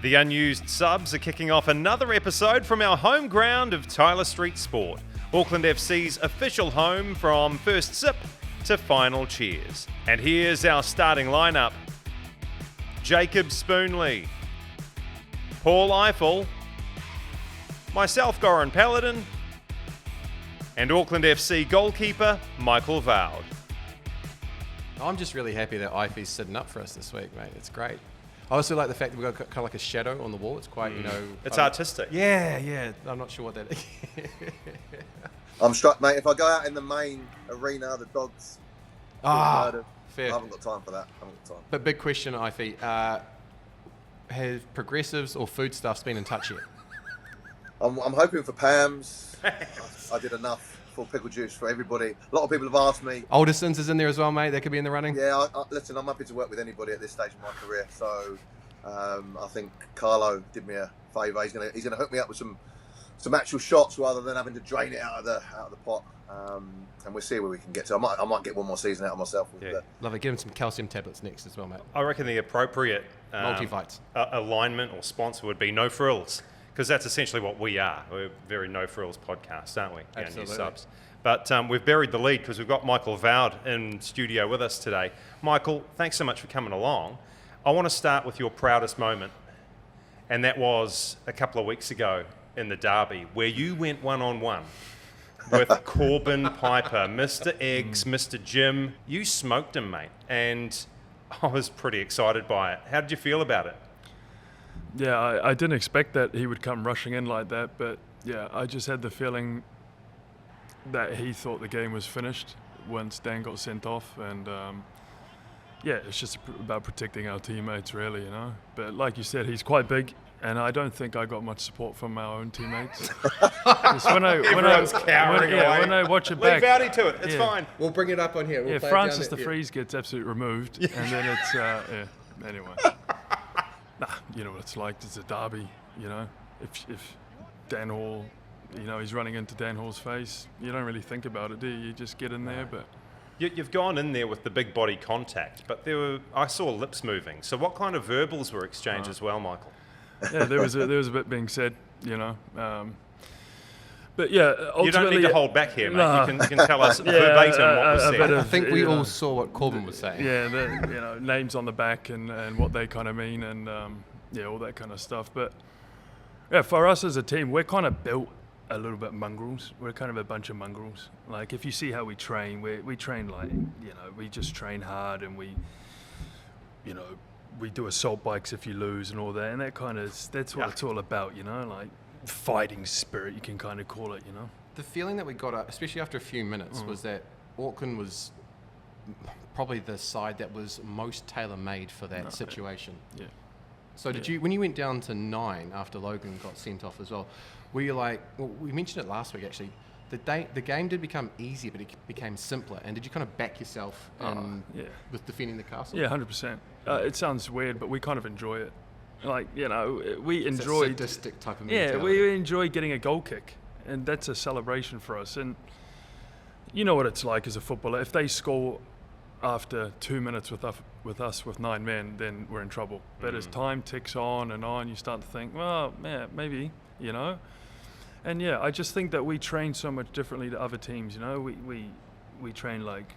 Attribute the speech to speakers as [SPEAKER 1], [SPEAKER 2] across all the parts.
[SPEAKER 1] The Unused Subs are kicking off another episode from our home ground of Tyler Street Sport, Auckland FC's official home from first sip to final cheers. And here's our starting lineup. Jacob Spoonley, Paul Eiffel, myself Goran Paladin, and Auckland FC goalkeeper MICHAEL WOUD.
[SPEAKER 2] I'm just really happy that Ife's sitting up for us this week, mate. It's great. I also like the fact that we've got kind of like a shadow on the wall. It's quite,
[SPEAKER 1] It's artistic.
[SPEAKER 2] Yeah. I'm not sure what that is.
[SPEAKER 3] I'm struck, mate. If I go out in the main arena, the dogs...
[SPEAKER 2] fair.
[SPEAKER 3] I haven't got time for that.
[SPEAKER 2] But big question, Ife. Have progressives or foodstuffs been in touch yet?
[SPEAKER 3] I'm hoping for Pam's. I did enough for pickle juice for everybody. A lot of people have asked me.
[SPEAKER 2] Alderson's is in there as well, mate. That could be in the running.
[SPEAKER 3] Yeah, listen, I'm happy to work with anybody at this stage of my career. So I think Carlo did me a favour. He's gonna hook me up with some actual shots rather than having to drain it out of the pot. And we'll see where we can get to. I might get one more season out of myself.
[SPEAKER 2] Love it. Give him some calcium tablets next as well, mate.
[SPEAKER 1] I reckon the appropriate
[SPEAKER 2] multivites
[SPEAKER 1] alignment or sponsor would be No Frills, because that's essentially what we are. We're a very No Frills podcast, aren't we?
[SPEAKER 2] Absolutely.
[SPEAKER 1] Unused Subs. But we've buried the lead because we've got MICHAEL WOUD in studio with us today. MICHAEL, thanks so much for coming along. I want to start with your proudest moment, and that was a couple of weeks ago in the derby where you went one-on-one with Corban Piper, Mr. Eggs, Mr. Jim. You smoked him, mate, and I was pretty excited by it. How did you feel about it?
[SPEAKER 4] Yeah, I didn't expect that he would come rushing in like that, but yeah, I just had the feeling that he thought the game was finished once Dan got sent off, and yeah, it's just about protecting our teammates, really, you know. But like you said, he's quite big, and I don't think I got much support from our own teammates.
[SPEAKER 1] Everyone's cowering away.
[SPEAKER 4] When I watch it back,
[SPEAKER 1] leave Woudy to it. It's fine.
[SPEAKER 2] We'll bring it up on here. We'll play
[SPEAKER 4] Francis
[SPEAKER 2] it down
[SPEAKER 4] the Freeze gets absolutely removed, and then it's anyway. Nah, you know what it's like. It's a derby, you know. If Dan Hall, he's running into Dan Hall's face, you don't really think about it, do you? You just get in there, but...
[SPEAKER 1] You've gone in there with the big body contact, but I saw lips moving. So what kind of verbals were exchanged as well, MICHAEL?
[SPEAKER 4] Yeah, there was a bit being said, you know. But yeah, ultimately...
[SPEAKER 1] You don't need to hold back here, mate. No. You can tell us verbatim what was said.
[SPEAKER 2] I think we all saw what Corban was saying.
[SPEAKER 4] Yeah, names on the back and what they kind of mean and, all that kind of stuff. But yeah, for us as a team, we're kind of built a little bit mongrels. We're kind of a bunch of mongrels. Like, if you see how we train, we train like, we just train hard, and we do assault bikes if you lose and all that, and that's what it's all about, like fighting spirit, you can kind of call it,
[SPEAKER 2] The feeling that we got, especially after a few minutes, was that Auckland was probably the side that was most tailor-made for that situation.
[SPEAKER 4] Yeah.
[SPEAKER 2] So did you, when you went down to 9 after Logan got sent off as well, were you like, well, we mentioned it last week actually, the game did become easier, but it became simpler, and did you kind of back yourself with defending the castle?
[SPEAKER 4] Yeah, 100%. It sounds weird, but we kind of enjoy it. Like, we enjoy...
[SPEAKER 2] It's a sadistic type of mentality.
[SPEAKER 4] Yeah, we enjoy getting a goal kick, and that's a celebration for us. And you know what it's like as a footballer. If they score after 2 minutes with us with 9 men, then we're in trouble. But as time ticks on and on, you start to think, well, yeah, maybe, And yeah, I just think that we train so much differently to other teams, We train like,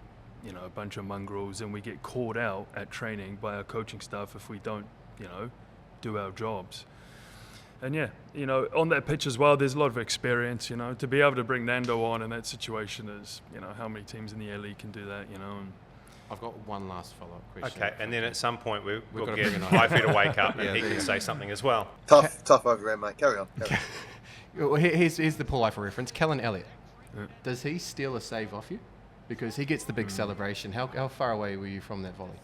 [SPEAKER 4] a bunch of mongrels, and we get called out at training by our coaching staff if we don't, do our jobs. And yeah, on that pitch as well, there's a lot of experience, to be able to bring Nando on in that situation is, how many teams in the A League can do that, And
[SPEAKER 2] I've got one last follow-up question.
[SPEAKER 1] Okay, and then at some point we'll get Ify to wake up and he can say something as well.
[SPEAKER 3] Tough over here, mate. Carry on.
[SPEAKER 2] Well, here's the Paul Eiffel reference. Kellen Elliott. Does he steal a save off you? Because he gets the big celebration. How far away were you from that volley?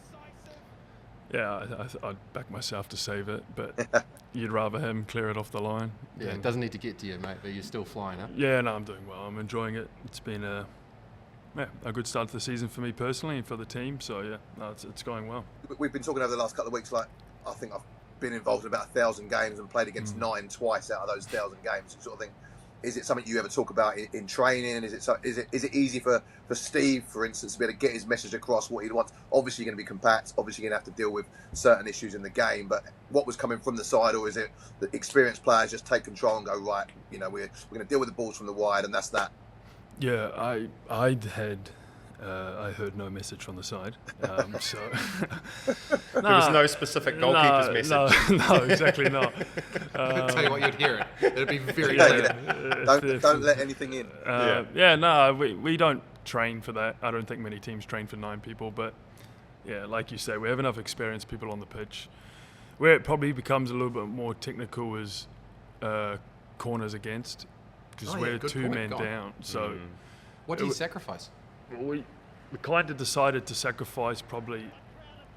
[SPEAKER 4] Yeah, I'd back myself to save it, but you'd rather him clear it off the line.
[SPEAKER 2] Yeah, it doesn't need to get to you, mate, but you're still flying, huh?
[SPEAKER 4] Yeah, no, I'm doing well. I'm enjoying it. It's been a good start to the season for me personally and for the team. So yeah, no, it's going well.
[SPEAKER 3] We've been talking over the last couple of weeks. Like, I think I've been involved in about 1,000 games and played against 9 twice out of those 1,000 games. You sort of think is it something you ever talk about in training? Is it easy for Steve, for instance, to be able to get his message across what he wants? Obviously, you're going to be compact. Obviously, you're going to have to deal with certain issues in the game. But what was coming from the side, or is it the experienced players just take control and go, right, you know, we're going to deal with the balls from the wide, and that's that?
[SPEAKER 4] Yeah, I heard no message from the side, so
[SPEAKER 1] there was no specific goalkeeper's message.
[SPEAKER 4] No, exactly not.
[SPEAKER 2] I'll tell you what, you'd hear it. It'd be very
[SPEAKER 3] clear. Don't let anything in.
[SPEAKER 4] We don't train for that. I don't think many teams train for 9 people, but yeah, like you say, we have enough experienced people on the pitch. Where it probably becomes a little bit more technical is corners against, because we're 2 men down. So,
[SPEAKER 2] what do you sacrifice?
[SPEAKER 4] We kind of decided to sacrifice probably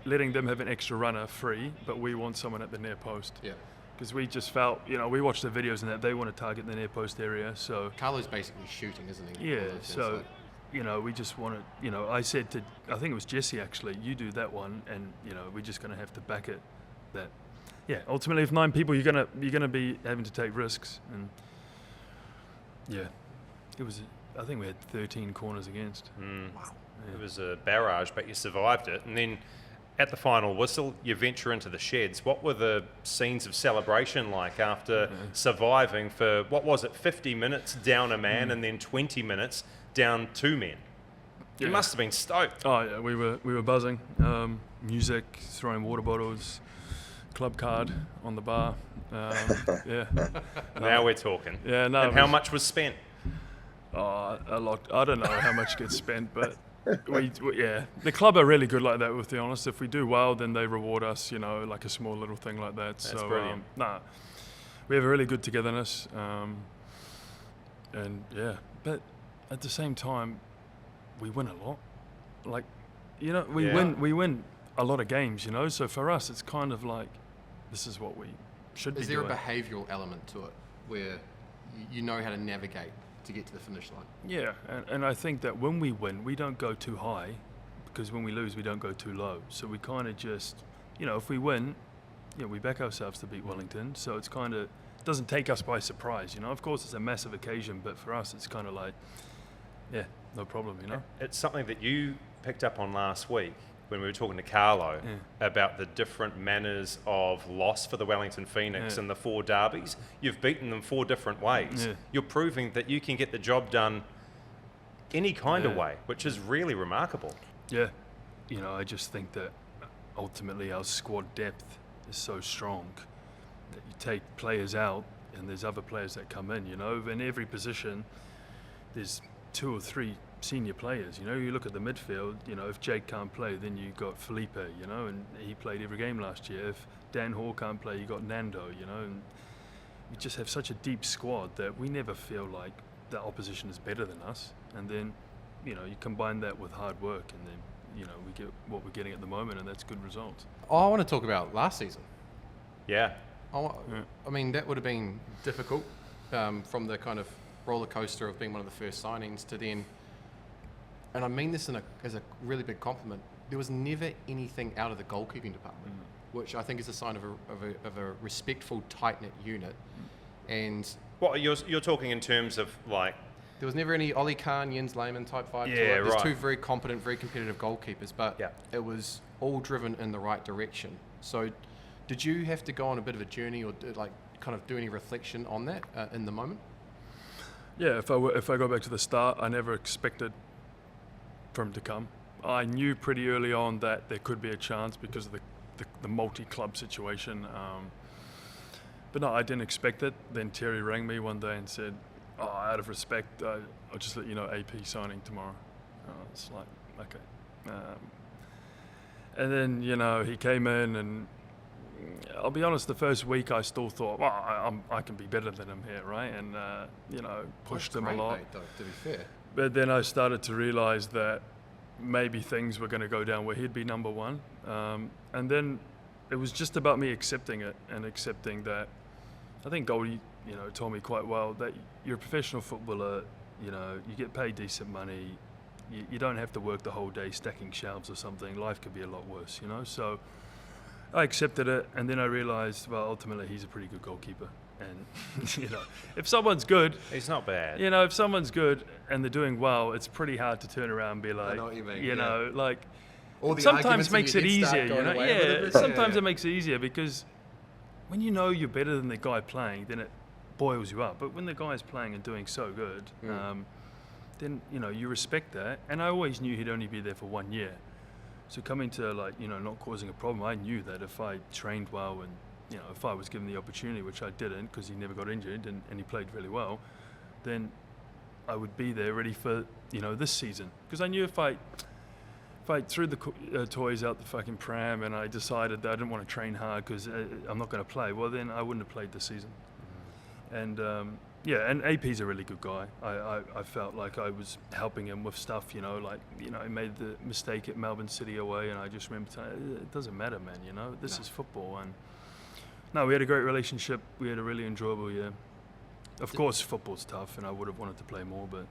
[SPEAKER 4] letting them have an extra runner free, but we want someone at the near post.
[SPEAKER 2] Yeah.
[SPEAKER 4] Because we just felt, we watched the videos and that they want to target the near post area. So
[SPEAKER 2] Carlo's basically shooting, isn't he?
[SPEAKER 4] Yeah. So, we just wanted, I said to, I think it was Jesse actually, you do that one, and we're just going to have to back it. That, yeah. Ultimately, if 9 people, you're gonna be having to take risks, and yeah, it was. I think we had 13 corners against.
[SPEAKER 2] Wow.
[SPEAKER 1] Yeah. It was a barrage, but you survived it. And then at the final whistle, you venture into the sheds. What were the scenes of celebration like after surviving for, 50 minutes down a man and then 20 minutes down 2 men? You must have been stoked.
[SPEAKER 4] Oh, yeah, we were buzzing. Music, throwing water bottles, club card on the bar.
[SPEAKER 1] Now we're talking.
[SPEAKER 4] Yeah, no.
[SPEAKER 1] And how much was spent?
[SPEAKER 4] Oh, a lot. I don't know how much gets spent, but the club are really good like that. With the honest, if we do well, then they reward us. Like a small little thing like that.
[SPEAKER 1] That's brilliant.
[SPEAKER 4] We have a really good togetherness, but at the same time, we win a lot. Like, we win a lot of games. So for us, it's kind of like this is what we should be doing.
[SPEAKER 2] Is there a behavioural element to it where you know how to navigate to get to the finish line?
[SPEAKER 4] Yeah, and I think that when we win, we don't go too high, because when we lose, we don't go too low. So we kind of just, if we win, we back ourselves to beat Wellington. So it's kind of, doesn't take us by surprise, Of course, it's a massive occasion, but for us, it's kind of like, no problem,
[SPEAKER 1] It's something that you picked up on last week when we were talking to Carlo about the different manners of loss for the Wellington Phoenix and the 4 derbies. You've beaten them 4 different ways. You're proving that you can get the job done any kind of way, which is really remarkable.
[SPEAKER 4] Yeah. I just think that ultimately our squad depth is so strong that you take players out and there's other players that come in, In every position, there's 2 or 3 senior players. You look at the midfield, if Jake can't play, then you got Felipe, and he played every game last year. If Dan Hall can't play, you got Nando, and we just have such a deep squad that we never feel like the opposition is better than us. And then, you combine that with hard work, and then, we get what we're getting at the moment, and that's good results.
[SPEAKER 2] I want to talk about last season.
[SPEAKER 1] Yeah.
[SPEAKER 2] I mean, that would have been difficult from the kind of roller coaster of being one of the first signings to then, and I mean this as a really big compliment, there was never anything out of the goalkeeping department, which I think is a sign of a respectful, tight-knit unit. And
[SPEAKER 1] what you're talking in terms of like,
[SPEAKER 2] there was never any Ollie Kahn, Jens Lehmann type vibe to it. There's 2 very competent, very competitive goalkeepers, but it was all driven in the right direction. So did you have to go on a bit of a journey or kind of do any reflection on that in the moment? Yeah, if I go back to the start, I never expected for him to come. I knew pretty early on that there could be a chance because of the multi-club situation. But no, I didn't expect it. Then Terry rang me one day and said, out of respect, I'll just let you know AP signing tomorrow. It's like, okay. And then, he came in, and I'll be honest, the first week I still thought, I can be better than him here, right? And, pushed him a lot. Mate, though, to be fair. But then I started to realise that maybe things were going to go down where he'd be number 1. And then it was just about me accepting it and accepting that. I think Goldie, told me quite well that you're a professional footballer, you get paid decent money. You don't have to work the whole day stacking shelves or something. Life could be a lot worse, So
[SPEAKER 4] I accepted it, and then I realised, well, ultimately he's a pretty good goalkeeper. And, you know, if someone's good...
[SPEAKER 1] He's not bad.
[SPEAKER 4] You know, if someone's good and they're doing well, it's pretty hard to turn around and be like...
[SPEAKER 2] I know what you mean,
[SPEAKER 4] You know, like...
[SPEAKER 2] All the
[SPEAKER 4] sometimes
[SPEAKER 2] arguments in
[SPEAKER 4] makes
[SPEAKER 2] your
[SPEAKER 4] it
[SPEAKER 2] head start
[SPEAKER 4] easier, you
[SPEAKER 2] going
[SPEAKER 4] know?
[SPEAKER 2] away a little
[SPEAKER 4] Yeah,
[SPEAKER 2] bit.
[SPEAKER 4] sometimes it makes it easier because when you know you're better than the guy playing, then it boils you up. But when the guy's playing and doing so good, then, you know, you respect that. And I always knew he'd only be there for 1 year. So coming to, like, you know, not causing a problem, I knew that if I trained well and, you know, if I was given the opportunity, which I didn't because he never got injured and he played really well, then I would be there ready for, you know, this season. Because I knew if I threw the toys out the fucking pram and I decided that I didn't want to train hard because I'm not going to play, well, then I wouldn't have played this season. And yeah, and AP's a really good guy. I felt like I was helping him with stuff, you know, like, you know, I made the mistake at Melbourne City away, and I just remember saying, it doesn't matter, man, you know, this is football. And no, we had a great relationship. We had a really enjoyable year. Of course, football's tough, and I would have wanted to play more, but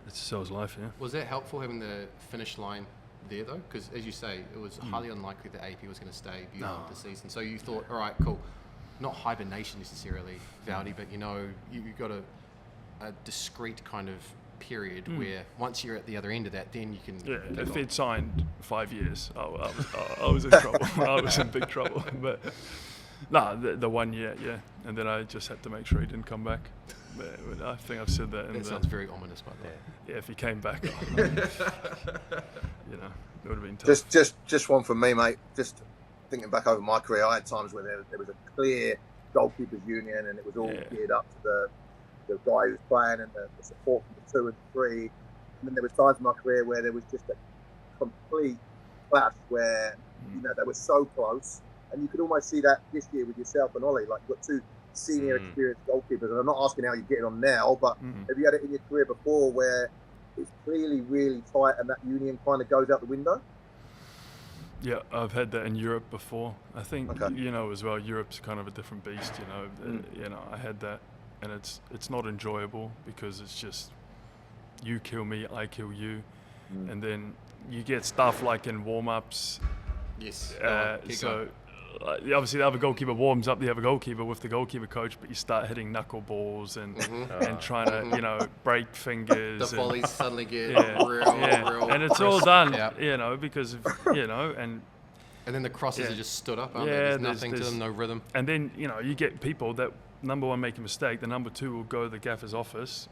[SPEAKER 4] it's so's life, yeah.
[SPEAKER 2] Was that helpful having the finish line there, though? Because, as you say, it was highly unlikely that AP was going to stay beyond the season. So you thought, all right, cool. Not hibernation necessarily, Woudy, but, you know, you got a discrete kind of period where once you're at the other end of that, then you can...
[SPEAKER 4] Yeah, if he'd signed 5 years, I was in trouble. I was in big trouble. But, no, the 1 year, yeah. And then I just had to make sure he didn't come back. But I think I've said that in
[SPEAKER 2] That sounds very ominous, by the way.
[SPEAKER 4] Yeah, if he came back, you know, it would have been tough.
[SPEAKER 3] Just one from me, mate. Just thinking back over my career, I had times where there was a clear goalkeepers union, and it was all geared up to the guy who's playing and the support from the 2 and 3. And then there was times in my career where there was just a complete clash where you know they were so close, and you could almost see that this year with yourself and Ollie. Like, you've got 2 senior experienced goalkeepers, and I'm not asking how you're getting on now, but have you had it in your career before where it's clearly really tight and that union kind of goes out the window?
[SPEAKER 4] Yeah, I've had that in Europe before. I think, you know, as well, Europe's kind of a different beast, you know. You know, I had that, and it's not enjoyable because it's just you kill me, I kill you. And then you get stuff like in warm-ups.
[SPEAKER 2] Yes.
[SPEAKER 4] Obviously the other goalkeeper warms up the other goalkeeper with the goalkeeper coach, but you start hitting knuckleballs and trying to, you know, break fingers.
[SPEAKER 2] The volleys suddenly get real,
[SPEAKER 4] and it's all done, you know, because of, you know, and
[SPEAKER 2] then the crosses are just stood up, aren't they? There's nothing to them, no rhythm.
[SPEAKER 4] And then, you know, you get people that number 1 make a mistake, the number 2 will go to the gaffer's office.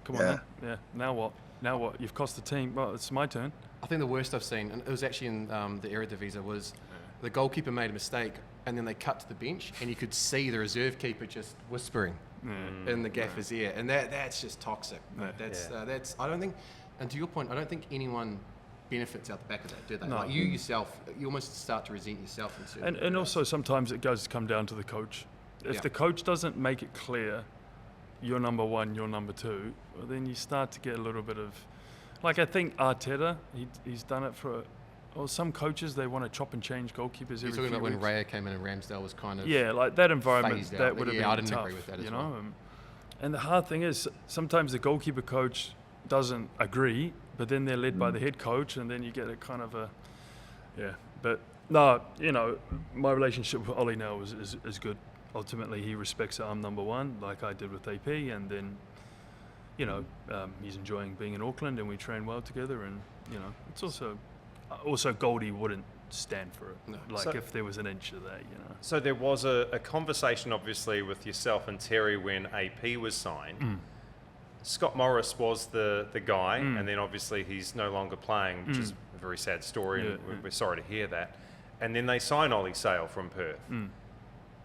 [SPEAKER 4] Come on, then. Now what? Now what? You've cost the team. Well, it's my turn.
[SPEAKER 2] I think the worst I've seen, and it was actually in the Eredivisie, was the goalkeeper made a mistake, and then they cut to the bench, and you could see the reserve keeper just whispering in the gaffer's ear, and that's just toxic. That's I don't think, and to your point, I don't think anyone benefits out the back of that, do they?
[SPEAKER 4] No.
[SPEAKER 2] Like you yourself, you almost start to resent yourself in certain
[SPEAKER 4] And
[SPEAKER 2] areas.
[SPEAKER 4] also sometimes it does come down to the coach. If the coach doesn't make it clear, you're number 1, you're number 2, well, then you start to get a little bit of, like I think Arteta, he's done it for. Well, some coaches, they want to chop and change goalkeepers every few weeks.
[SPEAKER 2] You're talking about when Raya came in and Ramsdale was kind of
[SPEAKER 4] like that environment,
[SPEAKER 2] phased out.
[SPEAKER 4] that would have been
[SPEAKER 2] I didn't
[SPEAKER 4] tough,
[SPEAKER 2] agree with that as
[SPEAKER 4] you know.
[SPEAKER 2] well.
[SPEAKER 4] And the hard thing is, sometimes the goalkeeper coach doesn't agree, but then they're led by the head coach, and then you get a kind of a, But no, you know, my relationship with Ollie now is good. Ultimately, he respects that I'm number 1, like I did with AP, and then, you know, he's enjoying being in Auckland, and we train well together, and, you know, it's also Goldie wouldn't stand for it. No. Like, so, if there was an inch of that, you know.
[SPEAKER 1] So there was a conversation, obviously, with yourself and Terry when AP was signed. Scott Morris was the guy, and then obviously he's no longer playing, which is a very sad story, and we're sorry to hear that. And then they sign Ollie Sale from Perth.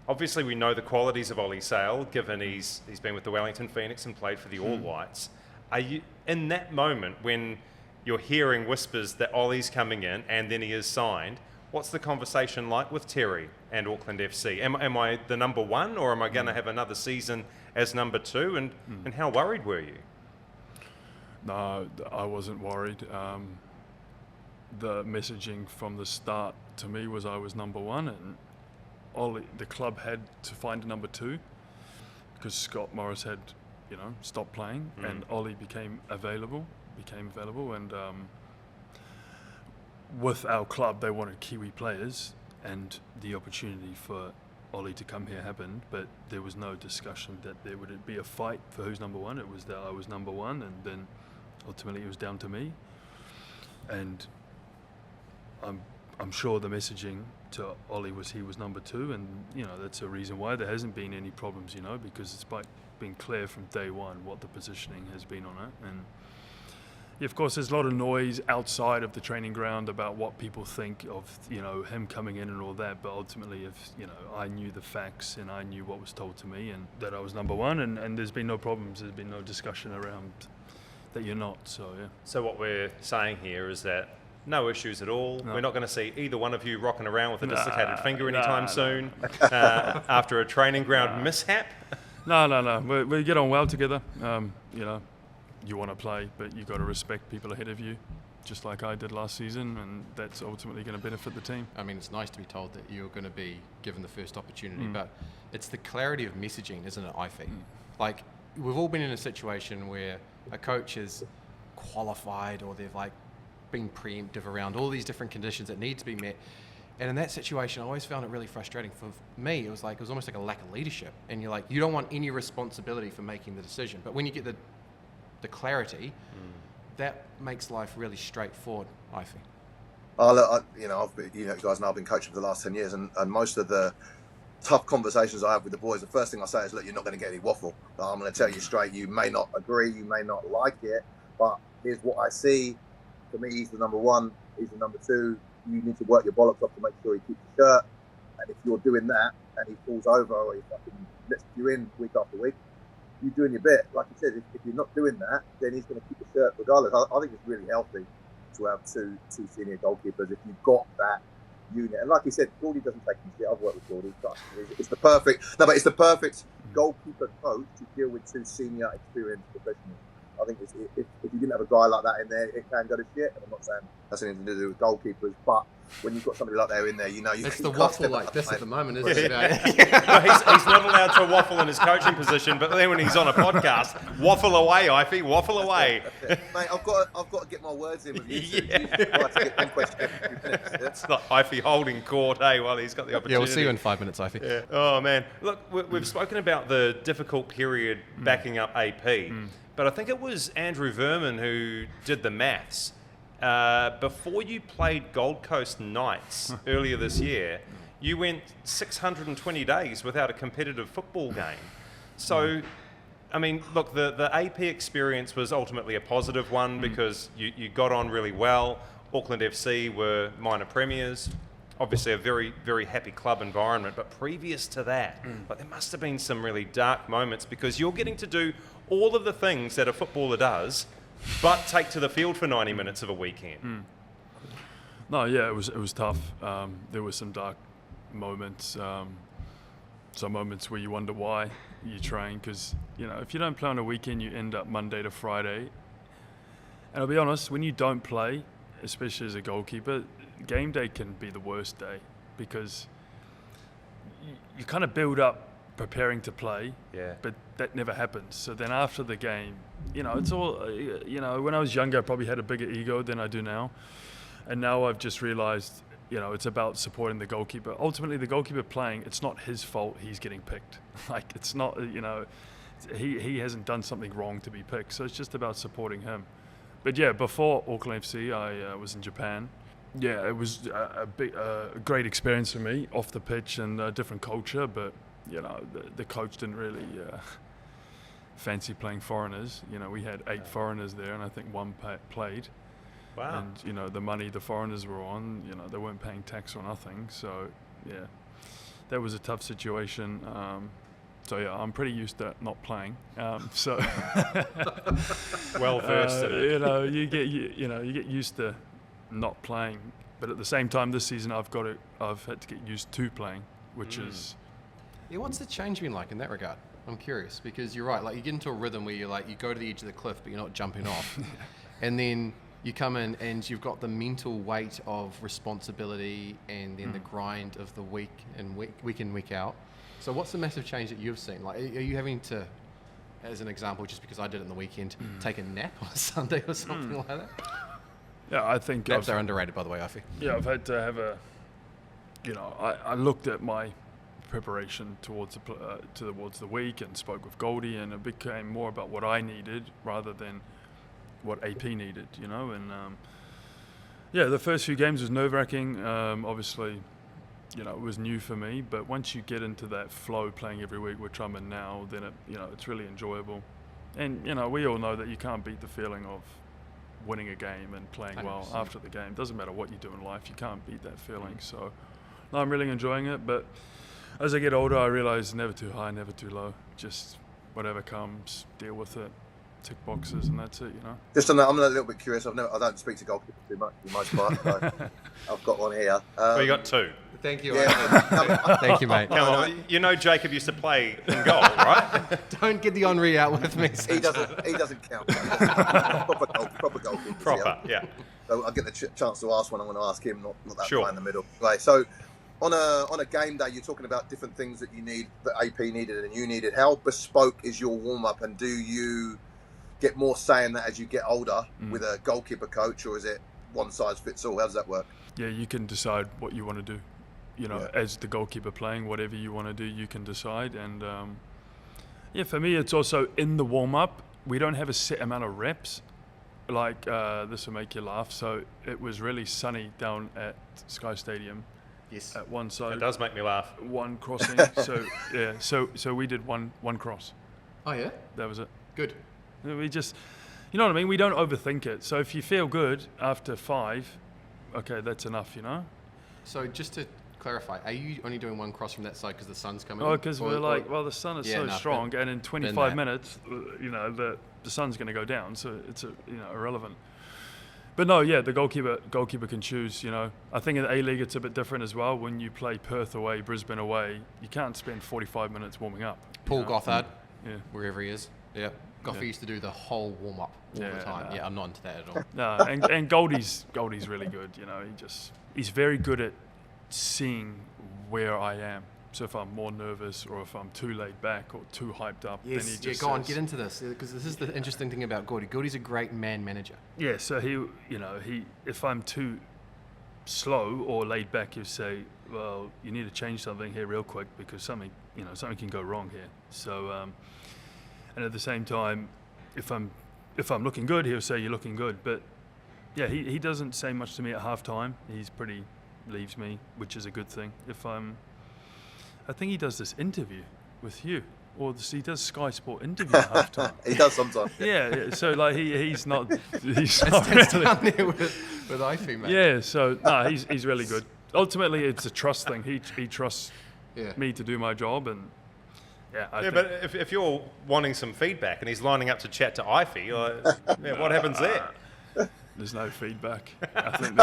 [SPEAKER 1] Obviously, we know the qualities of Ollie Sale, given he's been with the Wellington Phoenix and played for the All Whites. Are you, in that moment when you're hearing whispers that Ollie's coming in and then he is signed, what's the conversation like with Terry and Auckland FC? Am I the number 1, or am I going to have another season as number 2? And how worried were you?
[SPEAKER 4] No, I wasn't worried. The messaging from the start to me was I was number 1, and Ollie, the club had to find a number 2 because Scott Morris had, you know, stopped playing, and Ollie became available, and with our club they wanted Kiwi players, and the opportunity for Ollie to come here happened, but there was no discussion that there would be a fight for who's number one. It was that I was number one, and then ultimately it was down to me. And I'm sure the messaging to Ollie was he was number two, and that's a reason why there hasn't been any problems, because it's been clear from day one what the positioning has been on it. And yeah, of course, there's a lot of noise outside of the training ground about what people think of him coming in and all that. But ultimately, if I knew the facts and I knew what was told to me and that I was number one, and there's been no problems. There's been no discussion around that you're not. So yeah.
[SPEAKER 1] So what we're saying here is that no issues at all.
[SPEAKER 4] No.
[SPEAKER 1] We're not going to see either one of you rocking around with a dislocated finger anytime
[SPEAKER 4] no.
[SPEAKER 1] soon after a training ground mishap.
[SPEAKER 4] No. We get on well together. You want to play, but you've got to respect people ahead of you, just like I did last season, and that's ultimately going to benefit the team.
[SPEAKER 2] I mean, it's nice to be told that you're going to be given the first opportunity, but it's the clarity of messaging, isn't it, I think? Like, we've all been in a situation where a coach is qualified or they've been preemptive around all these different conditions that need to be met. And in that situation, I always found it really frustrating. For me, it was almost like a lack of leadership. And you're like, you don't want any responsibility for making the decision. But when you get the clarity, that makes life really straightforward, I think.
[SPEAKER 3] You guys know I've been coaching for the last 10 years, and most of the tough conversations I have with the boys, the first thing I say is, look, you're not going to get any waffle. I'm going to tell you straight, you may not agree, you may not like it, but here's what I see. For me, he's the number one, he's the number two. You need to work your bollocks off to make sure he keeps the shirt. And if you're doing that and he falls over or he fucking lets you in week after week, you're doing your bit. Like you said, if you're not doing that, then he's going to keep the shirt regardless. I think it's really healthy to have two senior goalkeepers if you've got that unit. And like you said, Woudy doesn't take any shit. I've worked with Woudy. It's the perfect goalkeeper coach to deal with two senior experienced professionals. I think if you didn't have a guy like that in there, it can go to shit. And I'm not saying that's anything to do with goalkeepers, but when you've got somebody like that in there, you
[SPEAKER 2] it's the waffle like this at the moment, isn't it?
[SPEAKER 1] Well, he's not allowed to waffle in his coaching position, but then when he's on a podcast, waffle away, Ify, waffle away.
[SPEAKER 3] Mate, I've got to get my words in with you.
[SPEAKER 1] It's not Ify holding court, while he's got the opportunity.
[SPEAKER 2] Yeah, we'll see you in 5 minutes, Ify.
[SPEAKER 1] Yeah. Oh, man. Look, we've spoken about the difficult period backing up AP, but I think it was Andrew Verman who did the maths. Before you played Gold Coast Knights earlier this year, you went 620 days without a competitive football game. So, I mean, look, the AP experience was ultimately a positive one because you got on really well. Auckland FC were minor premiers. Obviously a very, very happy club environment. But previous to that, there must have been some really dark moments because you're getting to do all of the things that a footballer does, but take to the field for 90 minutes of a weekend.
[SPEAKER 4] No, yeah, it was tough. There were some dark moments, some moments where you wonder why you train, because if you don't play on a weekend, you end up Monday to Friday. And I'll be honest, when you don't play, especially as a goalkeeper, game day can be the worst day because you kind of build up preparing to play, but that never happens. So then after the game, it's all, when I was younger, I probably had a bigger ego than I do now. And now I've just realized, it's about supporting the goalkeeper. Ultimately, the goalkeeper playing, it's not his fault he's getting picked. It's not, he hasn't done something wrong to be picked. So it's just about supporting him. But yeah, before Auckland FC, I was in Japan. Yeah, it was a great experience for me off the pitch and a different culture, but the coach didn't really fancy playing foreigners. We had 8 foreigners there, and I think 1 played.
[SPEAKER 1] Wow.
[SPEAKER 4] And the money the foreigners were on, they weren't paying tax or nothing. So yeah, that was a tough situation. So yeah, I'm pretty used to not playing. So
[SPEAKER 1] well versed in it.
[SPEAKER 4] You get used to not playing, but at the same time, this season I've had to get used to playing, which is.
[SPEAKER 2] Yeah, what's the change been like in that regard? I'm curious because you're right. You get into a rhythm where you go to the edge of the cliff, but you're not jumping off, and then you come in and you've got the mental weight of responsibility and then the grind of the week in, week out. So what's the massive change that you've seen? Are you having to, as an example, just because I did it on the weekend, take a nap on a Sunday or something like that?
[SPEAKER 4] Yeah, I think
[SPEAKER 2] naps are underrated, by the way, Ify.
[SPEAKER 4] Yeah, I've had to have I looked at my preparation towards the week and spoke with Goldie, and it became more about what I needed rather than what AP needed, and the first few games was nerve-wracking. Obviously, it was new for me, but once you get into that flow playing every week, which I'm in now, then it's really enjoyable. And we all know that you can't beat the feeling of winning a game and playing 100%. Well after the game. Doesn't matter what you do in life, you can't beat that feeling. So no, I'm really enjoying it, but as I get older, I realize never too high, never too low. Just whatever comes, deal with it, tick boxes, and that's it,
[SPEAKER 3] Just on that, I'm a little bit curious. I don't speak to goalkeepers too much for the most part. So I've got one here.
[SPEAKER 1] You got two.
[SPEAKER 2] Thank you.
[SPEAKER 3] Yeah.
[SPEAKER 2] Thank you, mate.
[SPEAKER 1] Come on, Jacob used to play in goal, right?
[SPEAKER 2] Don't get the Henri out with me.
[SPEAKER 3] He doesn't count. Proper goalkeeper.
[SPEAKER 1] Proper, yeah.
[SPEAKER 3] So I get the chance to ask one. I'm going to ask him, not that
[SPEAKER 1] sure.
[SPEAKER 3] guy in the middle. Right. So on a game day, you're talking about different things that you need, that AP needed and you needed. How bespoke is your warm up, and do you get more say in that as you get older with a goalkeeper coach, or is it one size fits all? How does that work?
[SPEAKER 4] Yeah, you can decide what you want to do. As the goalkeeper playing, whatever you want to do, you can decide. And for me, it's also in the warm-up. We don't have a set amount of reps. Like, this will make you laugh. So it was really sunny down at Sky Stadium.
[SPEAKER 2] Yes.
[SPEAKER 4] At one side.
[SPEAKER 1] It does make me laugh.
[SPEAKER 4] One crossing. So we did one cross.
[SPEAKER 2] Oh, yeah?
[SPEAKER 4] That was it.
[SPEAKER 2] Good.
[SPEAKER 4] We just, you know what I mean? We don't overthink it. So if you feel good after 5, okay, that's enough,
[SPEAKER 2] So just to clarify, are you only doing one cross from that side because the sun's coming?
[SPEAKER 4] Oh, because we're like, well, the sun is so strong, and in 25 minutes, the sun's going to go down, so it's irrelevant. But no, the goalkeeper can choose. I think in the A-League it's a bit different as well. When you play Perth away, Brisbane away, you can't spend 45 minutes warming up.
[SPEAKER 2] Paul Gothard, wherever he is. Yeah. Goffy used to do the whole warm-up all the time. I'm not into that at all.
[SPEAKER 4] No, and Goldie's really good. He's very good at seeing where I am. So if I'm more nervous, or if I'm too laid back or too hyped up, then he just
[SPEAKER 2] go on, get into this, because this is the interesting thing about Goldie. Goldie's a great man manager. Yeah,
[SPEAKER 4] so he if I'm too slow or laid back, he'll say, well, you need to change something here real quick because something can go wrong here. So and at the same time, if I'm looking good, he'll say you're looking good. But he doesn't say much to me at halftime. He's pretty leaves me, which is a good thing. I think he does this interview with you, or he does Sky Sport interview at halftime.
[SPEAKER 3] He does sometimes.
[SPEAKER 4] Yeah. So like he's not really
[SPEAKER 2] down there with Ify, mate.
[SPEAKER 4] Yeah. So he's really good. Ultimately, it's a trust thing. He trusts me to do my job, and
[SPEAKER 1] but if you're wanting some feedback and he's lining up to chat to Ify, what happens there?
[SPEAKER 4] There's no feedback. I think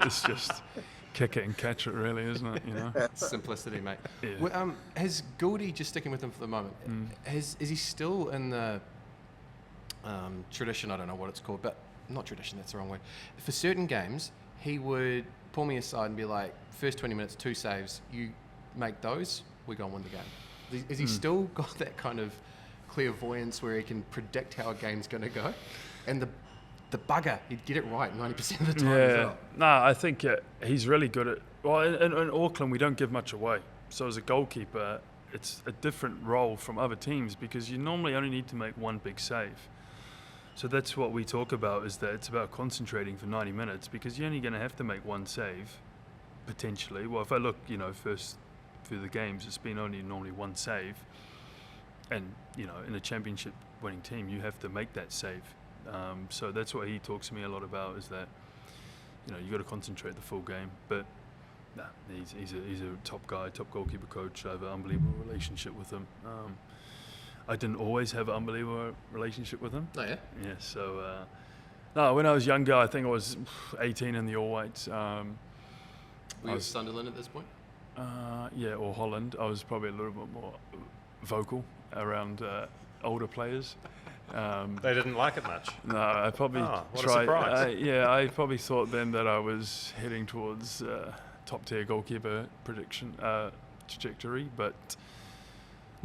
[SPEAKER 4] it's just kick it and catch it, really, isn't it?
[SPEAKER 2] Simplicity, mate.
[SPEAKER 4] Yeah.
[SPEAKER 2] Well, has Goldie, just sticking with him for the moment, is he still in the tradition? I don't know what it's called, but not tradition. That's the wrong word. For certain games, he would pull me aside and be like, "First 20 minutes, 2 saves. You make those, we go and win the game." Is he still got that kind of clairvoyance where he can predict how a game's going to go? And the bugger, he'd get it right 90% of the time as well.
[SPEAKER 4] No, I think he's really good at... Well, in Auckland, we don't give much away. So as a goalkeeper, it's a different role from other teams because you normally only need to make one big save. So that's what we talk about, is that it's about concentrating for 90 minutes because you're only going to have to make one save, potentially. Well, if I look, first through the games, it's been only normally one save. And, in a championship winning team, you have to make that save. So that's what he talks to me a lot about, is that, you got to concentrate the full game. But he's a top guy, top goalkeeper coach. I have an unbelievable relationship with him. I didn't always have an unbelievable relationship with him.
[SPEAKER 2] Oh, yeah?
[SPEAKER 4] Yeah, so... when I was younger, I think I was 18 in the All Whites.
[SPEAKER 2] Were you at Sunderland at this point?
[SPEAKER 4] Or Holland. I was probably a little bit more vocal around older players.
[SPEAKER 1] They didn't like it much.
[SPEAKER 4] No, I probably tried. I probably thought then that I was heading towards top tier goalkeeper trajectory, but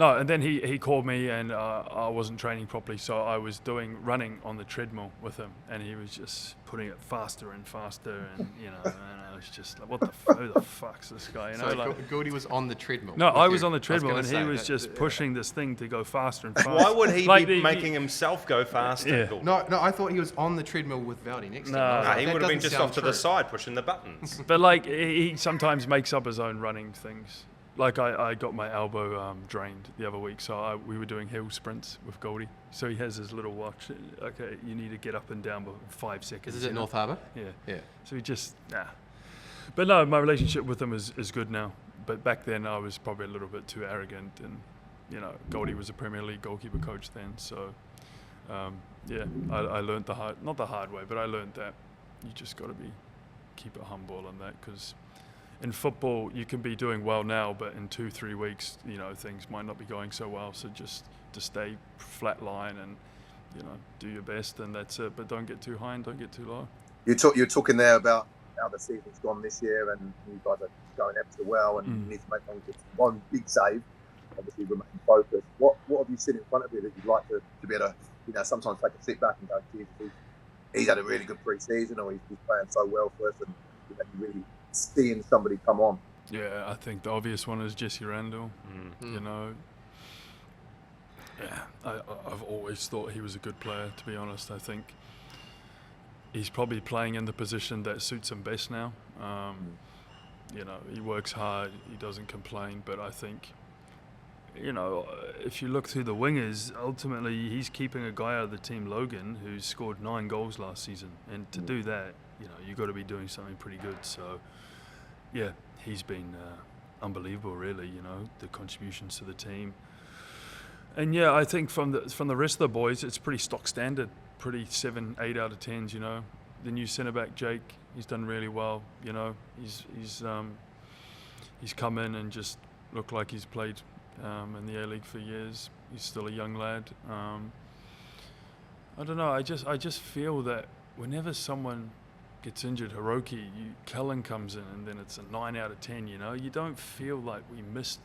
[SPEAKER 4] No, and then he called me, and I wasn't training properly, so I was running on the treadmill with him, and he was just putting it faster and faster, and and I was just like, who the fuck's this guy?
[SPEAKER 2] So Goody was on the treadmill.
[SPEAKER 4] No, I was on the treadmill, and he was just pushing this thing to go faster and faster.
[SPEAKER 1] Why would he be making himself go faster?
[SPEAKER 4] Yeah.
[SPEAKER 2] No, I thought he was on the treadmill with Woudy next to him.
[SPEAKER 1] No, he would have been just off to the side pushing the buttons.
[SPEAKER 4] But like he sometimes makes up his own running things. Like I got my elbow drained the other week, so we were doing hill sprints with Goldie. So he has his little watch. Okay, you need to get up and down by 5 seconds.
[SPEAKER 2] Is it North Harbour?
[SPEAKER 4] Yeah. So he just But no, my relationship with him is good now. But back then I was probably a little bit too arrogant, and Goldie was a Premier League goalkeeper coach then. So I learned not the hard way, but I learned that you just got to keep it humble on that, because in football, you can be doing well now, but in 2-3 weeks, things might not be going so well. So just to stay flat line and, do your best, and that's it. But don't get too high and don't get too low.
[SPEAKER 3] You're talking there about how the season's gone this year, and you guys are going extra well, and you need to make one big save. Obviously, remain focused. What have you seen in front of you that you'd like to be able to, sometimes take a sit back and go, Jesus, he's had a really good pre-season, or he's playing so well for us, and you really seeing somebody come on?
[SPEAKER 4] Yeah, I think the obvious one is Jesse Randall. I've always thought he was a good player, to be honest. I think he's probably playing in the position that suits him best now. He works hard, he doesn't complain, but I think, if you look through the wingers, ultimately he's keeping a guy out of the team, Logan, who scored 9 goals last season, and to do that, you've got to be doing something pretty good. So yeah, he's been unbelievable, really. The contributions to the team, and yeah, I think from the rest of the boys, it's pretty stock standard, pretty 7, 8 out of 10s. The new centre back Jake, he's done really well. He's come in and just looked like he's played in the A-League for years. He's still a young lad. I don't know. I just feel that whenever someone gets injured, Hiroki, Kellen comes in, and then it's a 9 out of 10. You don't feel like we missed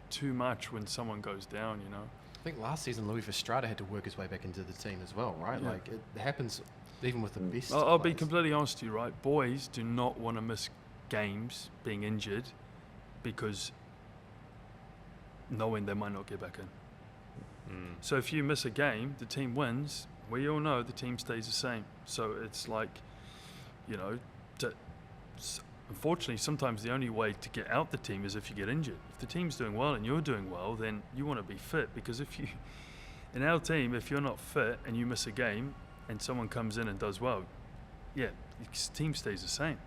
[SPEAKER 4] too much when someone goes down.
[SPEAKER 2] I think last season Louis Verstrada had to work his way back into the team as well, right?
[SPEAKER 4] Yeah.
[SPEAKER 2] Like it happens even with the best.
[SPEAKER 4] I'll be completely honest with you, right? Boys do not want to miss games being injured because knowing they might not get back in. So if you miss a game, the team wins. We all know the team stays the same. So it's like, unfortunately, sometimes the only way to get out the team is if you get injured. If the team's doing well and you're doing well, then you want to be fit, because in our team, if you're not fit and you miss a game and someone comes in and does well, the team stays the same.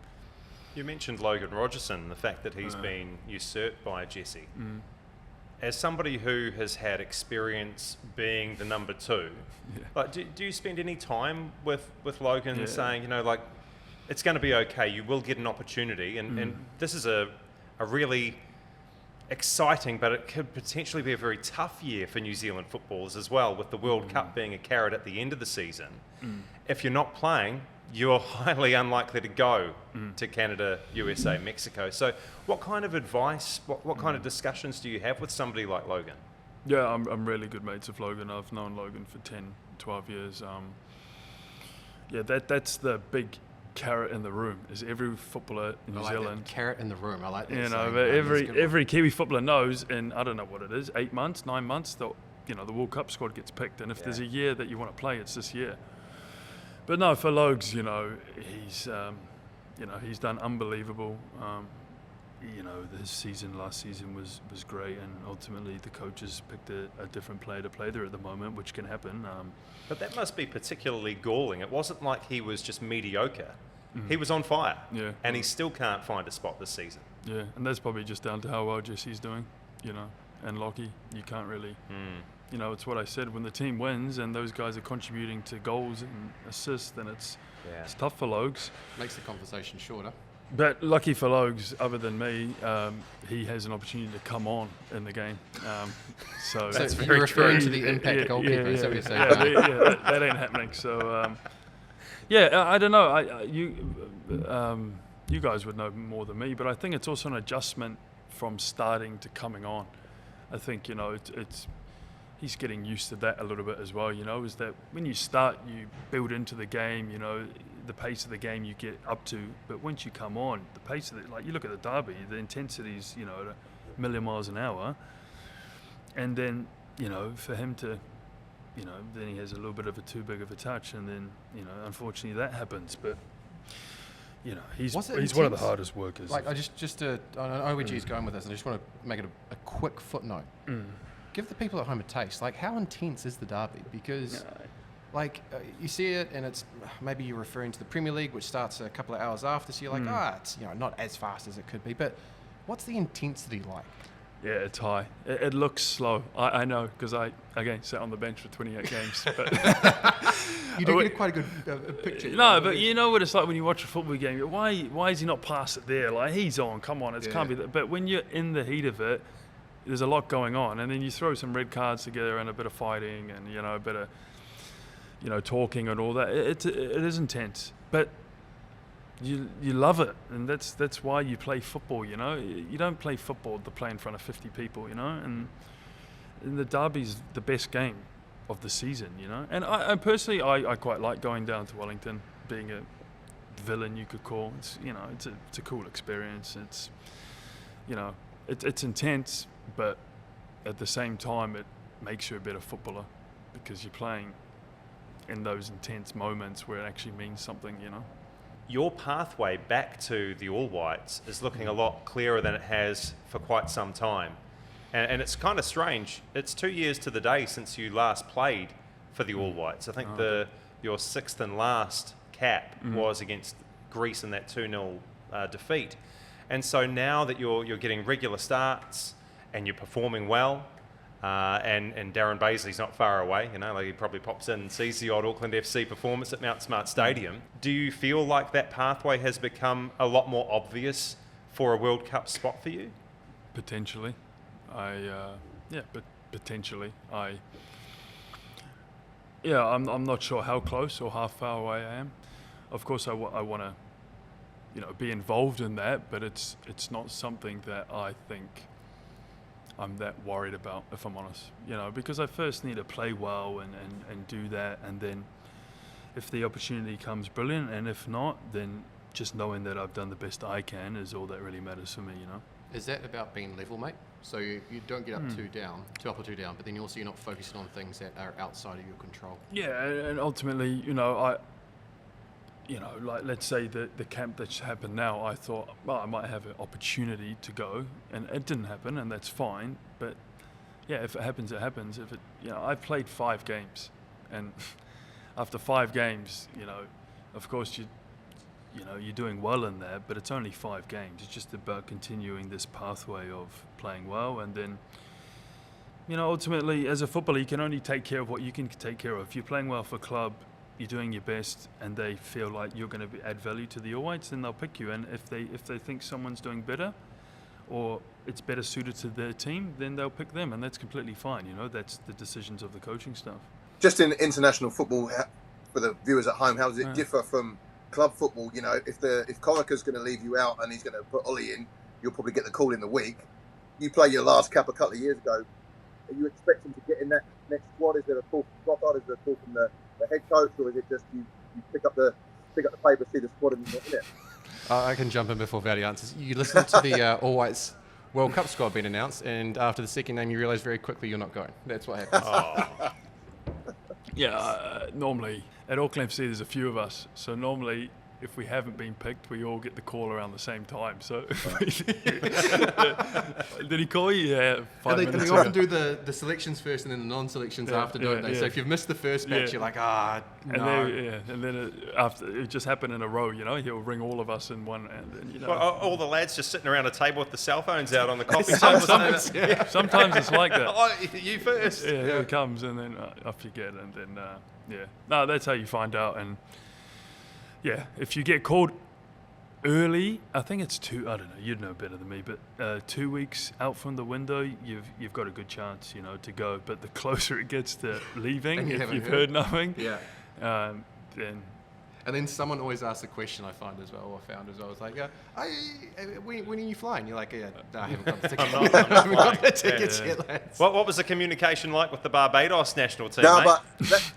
[SPEAKER 1] You mentioned Logan Rogerson, the fact that he's been usurped by Jesse. As somebody who has had experience being the number 2, like, do you spend any time with Logan saying, it's going to be okay, you will get an opportunity, and this is a really exciting, but it could potentially be a very tough year for New Zealand footballers as well, with the World Cup being a carrot at the end of the season. If you're not playing, you're highly unlikely to go to Canada, USA, Mexico. So what kind of advice, what kind of discussions do you have with somebody like Logan?
[SPEAKER 4] Yeah, I'm really good mates with Logan. I've known Logan for 10, 12 years. That's the big carrot in the room, is every footballer in New Zealand.
[SPEAKER 2] Carrot in the room, I like that.
[SPEAKER 4] But every Kiwi footballer knows in, I don't know what it is, 8 months, 9 months, the World Cup squad gets picked, and if there's a year that you want to play, it's this year. But no, for Logs, he's done unbelievable. Last season was great, and ultimately the coaches picked a different player to play there at the moment, which can happen.
[SPEAKER 1] But that must be particularly galling. It wasn't like he was just mediocre. He was on fire, and he still can't find a spot this season.
[SPEAKER 4] Yeah, and that's probably just down to how well Jesse's doing, and Lockie. You can't really... it's what I said, when the team wins and those guys are contributing to goals and assists, then it's tough for Logs.
[SPEAKER 2] Makes the conversation shorter.
[SPEAKER 4] But lucky for Logs, other than me, he has an opportunity to come on in the game. So
[SPEAKER 2] that's you're referring to the impact goalkeeper, is that what you're saying?
[SPEAKER 4] That ain't happening. So, I don't know. You guys would know more than me, but I think it's also an adjustment from starting to coming on. I think, you know, he's getting used to that a little bit as well, you know, is that when you start, you build into the game, you know, the pace of the game you get up to, but once you come on, the pace of it, like you look at the derby, the intensity's, you know, at a million miles an hour, and then, you know, for him to, you know, then he has a little bit of a too big of a touch, and then, you know, unfortunately that happens, but, you know, he's one of the hardest workers.
[SPEAKER 2] Like, I know where G's going with this, and I just want to make it a quick footnote. Give the people at home a taste. Like, how intense is the derby? Because, you see it, and it's maybe you're referring to the Premier League, which starts a couple of hours after, so you're like, it's, you know, not as fast as it could be. But what's the intensity like?
[SPEAKER 4] Yeah, it's high. It looks slow. I know, because I, again, sat on the bench for 28 games. But
[SPEAKER 2] you do get quite a good picture.
[SPEAKER 4] No, but you know what it's like when you watch a football game. Why is he not past it there? Like, he's on, come on, it can't be that. But when you're in the heat of it, there's a lot going on. And then you throw some red cards together and a bit of fighting and, you know, a bit of, you know, talking and all that. It is intense. But you love it, and that's why you play football, you know. You don't play football to play in front of 50 people, you know, and the derby's the best game of the season, you know. And I personally, I quite like going down to Wellington, being a villain, you could call. It's, you know, it's a cool experience. It's, you know, it's intense, but at the same time, it makes you a better footballer because you're playing in those intense moments where it actually means something, you know.
[SPEAKER 1] Your pathway back to the All Whites is looking a lot clearer than it has for quite some time. And it's kind of strange. It's 2 years to the day since you last played for the All Whites. I think your sixth and last cap was against Greece in that 2-0 defeat. And so now that you're getting regular starts and you're performing well, and Darren Bazley's not far away, you know, like he probably pops in and sees the odd Auckland FC performance at Mount Smart Stadium. Do you feel like that pathway has become a lot more obvious for a World Cup spot for you?
[SPEAKER 4] Potentially. Potentially. I'm not sure how close or how far away I am. Of course, I want to, you know, be involved in that, but it's not something that I think I'm that worried about, if I'm honest, you know, because I first need to play well and do that, and then if the opportunity comes, brilliant, and if not, then just knowing that I've done the best I can is all that really matters for me, you know.
[SPEAKER 2] Is that about being level, mate? So you don't get up two up or two down, but then also you're not focusing on things that are outside of your control.
[SPEAKER 4] Yeah, and ultimately, you know, like let's say the camp that's happened now, I thought, well, I might have an opportunity to go, and it didn't happen, and that's fine. But yeah, if it happens, it happens. If it, you know, I've played 5 games, and after 5 games, you know, of course you're doing well in that, but it's only 5 games. It's just about continuing this pathway of playing well, and then, you know, ultimately as a footballer, you can only take care of what you can take care of. If you're playing well for club, you're doing your best, and they feel like you're going to add value to the All Whites, then they'll pick you. And if they think someone's doing better, or it's better suited to their team, then they'll pick them, and that's completely fine. You know, that's the decisions of the coaching staff.
[SPEAKER 3] Just in international football, for the viewers at home, how does it differ from club football? You know, if Corica's going to leave you out and he's going to put Ollie in, you'll probably get the call in the week. You play your last cap a couple of years ago. Are you expecting to get in that next squad? Is there a call from Goddard? Is there a call from the head coach, or is it just you pick up the paper, see the squad, and you're in it?
[SPEAKER 2] I can jump in before Woudy answers. You listened to the All Whites World Cup squad being announced, and after the second name, you realise very quickly you're not going. That's what happens.
[SPEAKER 4] Normally at Auckland FC there's a few of us, so normally if we haven't been picked, we all get the call around the same time. So did he call you? Yeah, 5 minutes
[SPEAKER 2] they
[SPEAKER 4] ago.
[SPEAKER 2] often do the selections first and then the non-selections after, don't they?
[SPEAKER 4] Yeah.
[SPEAKER 2] So if you've missed the first batch, you're like, no.
[SPEAKER 4] And then after it just happened in a row, you know, he'll ring all of us in one, and you know,
[SPEAKER 1] well, all the lads just sitting around a table with the cell phones out on the coffee table.
[SPEAKER 4] Sometimes it's like that.
[SPEAKER 1] Oh, you first.
[SPEAKER 4] Yeah, here it comes, and then I forget, and then no, that's how you find out. And yeah, if you get called early, I think it's I don't know, you'd know better than me, but 2 weeks out from the window, you've got a good chance, you know, to go. But the closer it gets to leaving, if you've heard nothing, then
[SPEAKER 2] And then someone always asks a question I found as well. It's like, when are you flying? You're like, yeah, no, I haven't got the tickets. I haven't got the tickets yet, lads.
[SPEAKER 1] What was the communication like with the Barbados national team,
[SPEAKER 3] No,
[SPEAKER 1] mate?
[SPEAKER 3] but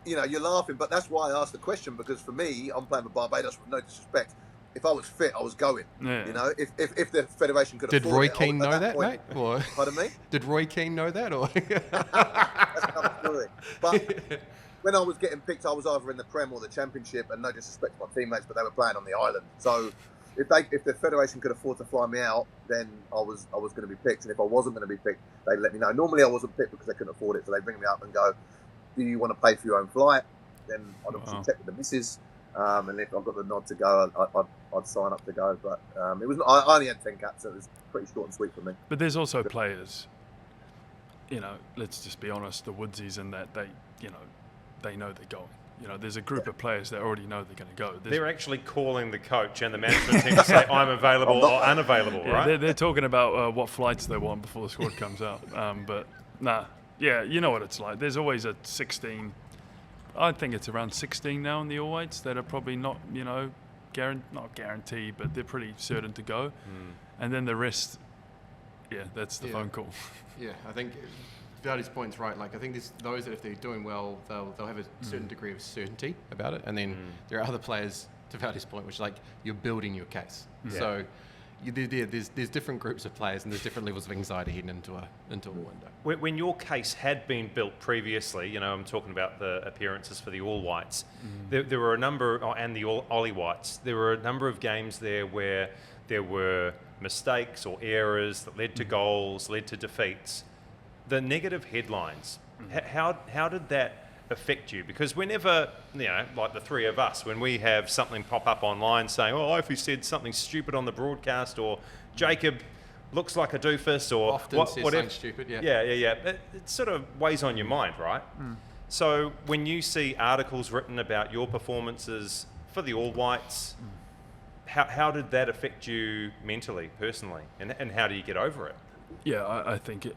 [SPEAKER 3] you're laughing, but that's why I asked the question, because for me, I'm playing for Barbados with no disrespect. If I was fit, I was going.
[SPEAKER 4] Yeah.
[SPEAKER 3] You know, if the federation could
[SPEAKER 2] Did
[SPEAKER 3] afford
[SPEAKER 2] Roy
[SPEAKER 3] it,
[SPEAKER 2] Keane know that,
[SPEAKER 3] point,
[SPEAKER 2] mate? Or
[SPEAKER 3] pardon me?
[SPEAKER 2] did Roy Keane know that? Or
[SPEAKER 3] That's another story. But when I was getting picked, I was either in the Prem or the Championship, and no disrespect to my teammates, but they were playing on the island. So if the federation could afford to fly me out, then I was going to be picked. And if I wasn't going to be picked, they'd let me know. Normally, I wasn't picked because they couldn't afford it, so they'd bring me up and go, "Do you want to pay for your own flight?" Then I'd obviously check with the missus, and if I got the nod to go, I'd sign up to go. But it was I only had 10 caps, so it was pretty short and sweet for me.
[SPEAKER 4] But there's also players, let's just be honest, the Woodsies and that, they know they're going. There's a group of players that already know they're going to go.
[SPEAKER 1] They're actually calling the coach and the management team to say, I'm available or unavailable,
[SPEAKER 4] Yeah,
[SPEAKER 1] right?
[SPEAKER 4] they're talking about what flights they want before the squad comes out. But nah, yeah, you know what it's like. There's always a 16. I think it's around 16 now in the All Whites that are probably not, not guaranteed, but they're pretty certain to go. And then the rest, that's the phone call.
[SPEAKER 2] Yeah, I think Voudy's point's right. Like, I think there's those that if they're doing well, they'll have a certain degree of certainty about it. And then there are other players, to Voudy's point, which like you're building your case.
[SPEAKER 1] Yeah.
[SPEAKER 2] So there's different groups of players and there's different levels of anxiety heading into a window.
[SPEAKER 1] When your case had been built previously, I'm talking about the appearances for the All Whites, there were a number, and the Ollie Whites, there were a number of games there where there were mistakes or errors that led to goals, led to defeats. The negative headlines, how did that affect you? Because whenever, like the three of us, when we have something pop up online saying, Ify said something stupid on the broadcast, or Jacob looks like a doofus, or
[SPEAKER 2] Often says something stupid,
[SPEAKER 1] Yeah. It sort of weighs on your mind, right? So when you see articles written about your performances for the All Whites, how did that affect you mentally, personally, and how do you get over it?
[SPEAKER 4] Yeah, I think it